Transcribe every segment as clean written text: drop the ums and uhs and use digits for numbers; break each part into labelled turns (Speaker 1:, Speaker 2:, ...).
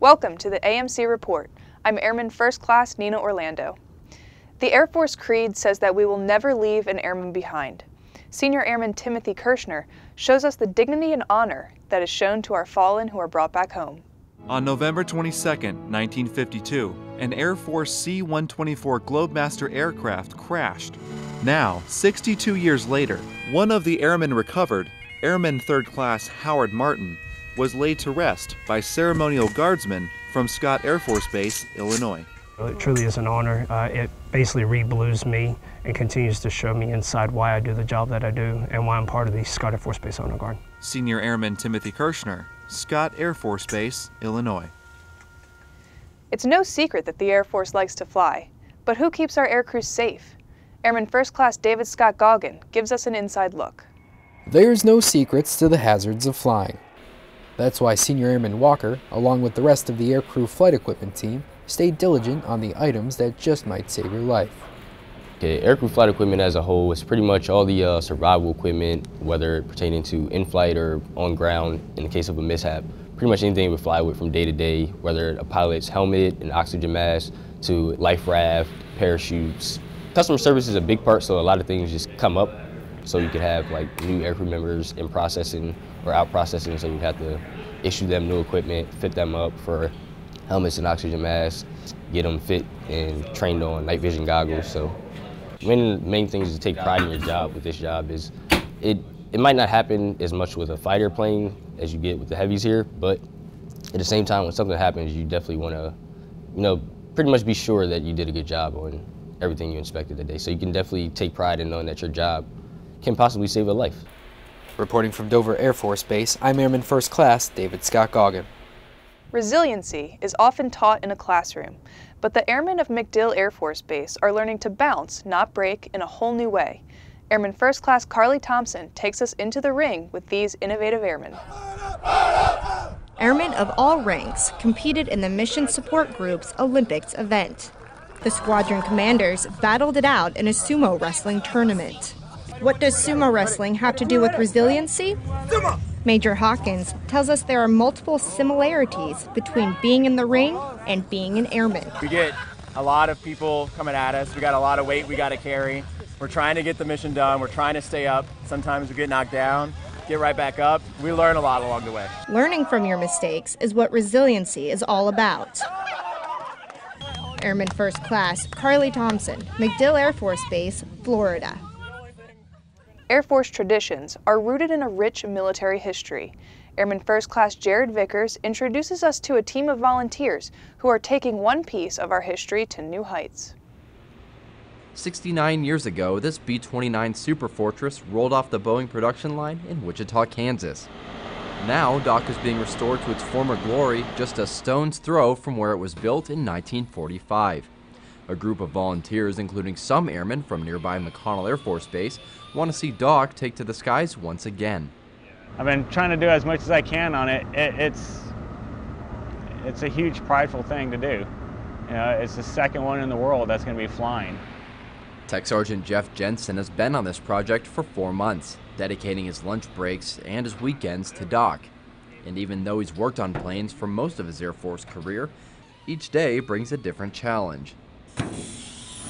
Speaker 1: Welcome to the AMC Report. I'm Airman First Class Nina Orlando. The Air Force Creed says that we will never leave an airman behind. Senior Airman Timothy Kirshner shows us the dignity and honor that is shown to our fallen who are brought back home.
Speaker 2: On November 22, 1952, an Air Force C-124 Globemaster aircraft crashed. Now, 62 years later, one of the airmen recovered, Airman Third Class Howard Martin, was laid to rest by ceremonial guardsmen from Scott Air Force Base, Illinois.
Speaker 3: It truly is an honor. It basically re-blues me and continues to show me inside why I do the job that I do and why I'm part of the Scott Air Force Base Honor Guard.
Speaker 2: Senior Airman Timothy Kirshner, Scott Air Force Base, Illinois.
Speaker 1: It's no secret that the Air Force likes to fly, but who keeps our aircrews safe? Airman First Class David Scott Goggin gives us an inside look.
Speaker 4: There's no secrets to the hazards of flying. That's why Senior Airman Walker, along with the rest of the aircrew flight equipment team, stayed diligent on the items that just might save your life.
Speaker 5: Okay, aircrew flight equipment as a whole is pretty much all the survival equipment, whether pertaining to in-flight or on ground in the case of a mishap. Pretty much anything we fly with from day to day, whether a pilot's helmet, an oxygen mask, to life raft, parachutes. Customer service is a big part, so a lot of things just come up. So you could have like new aircrew members in processing or out processing, so you have to issue them new equipment, fit them up for helmets and oxygen masks, get them fit and trained on night vision goggles. So one of the main things to take pride in your job with this job is it might not happen as much with a fighter plane as you get with the heavies here, but at the same time when something happens, you definitely want to, pretty much be sure that you did a good job on everything you inspected today. So you can definitely take pride in knowing that your job can possibly save a life.
Speaker 4: Reporting from Dover Air Force Base, I'm Airman First Class David Scott Goggin.
Speaker 1: Resiliency is often taught in a classroom, but the airmen of MacDill Air Force Base are learning to bounce, not break, in a whole new way. Airman First Class Carly Thompson takes us into the ring with these innovative airmen.
Speaker 6: Airmen of all ranks competed in the Mission Support Group's Olympics event. The squadron commanders battled it out in a sumo wrestling tournament. What does sumo wrestling have to do with resiliency? Major Hawkins tells us there are multiple similarities between being in the ring and being an airman.
Speaker 7: We get a lot of people coming at us. We got a lot of weight we got to carry. We're trying to get the mission done. We're trying to stay up. Sometimes we get knocked down, get right back up. We learn a lot along the way.
Speaker 6: Learning from your mistakes is what resiliency is all about. Airman First Class Carly Thompson, MacDill Air Force Base, Florida.
Speaker 1: Air Force traditions are rooted in a rich military history. Airman First Class Jared Vickers introduces us to a team of volunteers who are taking one piece of our history to new heights.
Speaker 8: 69 years ago, this B-29 Superfortress rolled off the Boeing production line in Wichita, Kansas. Now, Dock is being restored to its former glory just a stone's throw from where it was built in 1945. A group of volunteers, including some airmen from nearby McConnell Air Force Base, want to see Dock take to the skies once again.
Speaker 9: I've been trying to do as much as I can on it. It's a huge prideful thing to do. It's the second one in the world that's going to be flying.
Speaker 8: Tech Sergeant Jeff Jensen has been on this project for 4 months, dedicating his lunch breaks and his weekends to Dock. And even though he's worked on planes for most of his Air Force career, each day brings a different challenge.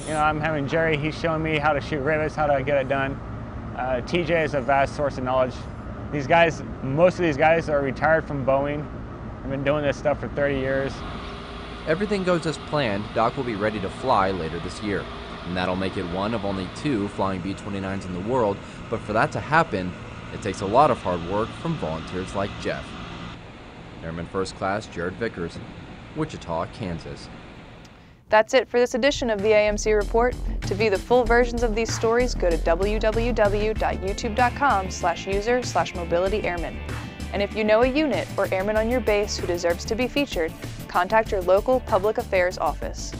Speaker 9: I'm having Jerry, he's showing me how to shoot rivets, how to get it done. TJ is a vast source of knowledge. These guys, most of these guys are retired from Boeing. I've been doing this stuff for 30 years.
Speaker 8: Everything goes as planned, Dock will be ready to fly later this year. And that'll make it one of only 2 flying B-29s in the world, but for that to happen, it takes a lot of hard work from volunteers like Jeff. Airman First Class Jared Vickers, Wichita, Kansas.
Speaker 1: That's it for this edition of the AMC Report. To view the full versions of these stories, go to www.youtube.com/user/mobilityairmen. And if you know a unit or airman on your base who deserves to be featured, contact your local public affairs office.